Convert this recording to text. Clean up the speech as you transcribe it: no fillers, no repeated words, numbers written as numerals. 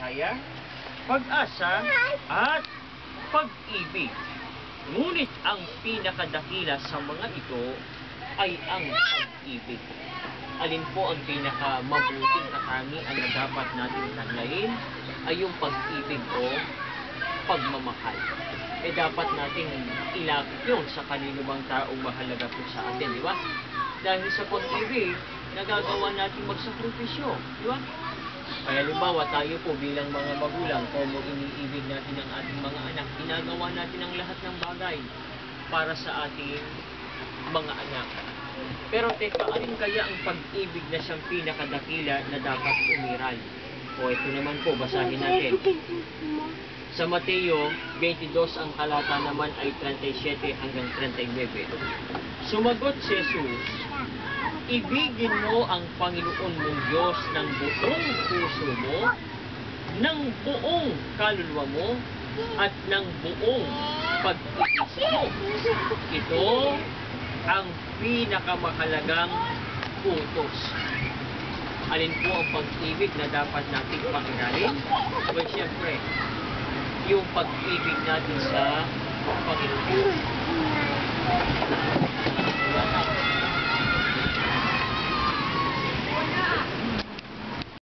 palataya, pag-asa, at pag-ibig. Ngunit ang pinakadakila sa mga ito ay ang pag-ibig. Alin po ang pinakamabuting katangian na dapat natin taglayin ay yung pag-ibig o pagmamahal. Dapat nating ilapit yun sa kaninumang taong mahalaga po sa atin, di ba? Dahil sa pag-ibig, nagagawa natin magsakripisyo, di ba? Kaya halimbawa tayo po bilang mga magulang, kung iniibig natin ang ating mga anak, ginagawa natin ang lahat ng bagay para sa ating mga anak. Pero teka, alin kaya ang pag-ibig na siyang pinakadakila na dapat umiral? O ito naman po, basahin natin. Sa Mateo 22, ang talata naman ay 37 hanggang 39. Sumagot si Jesus, ibigin mo ang Panginoon mong Diyos ng buong puso mo, ng buong kaluluwa mo, at ng buong pag-iisip mo. Ito ang pinakamahalagang utos. Alin po ang pag-ibig na dapat natin pangiralin? Well, siyempre, yung pag-ibig natin sa Panginoon.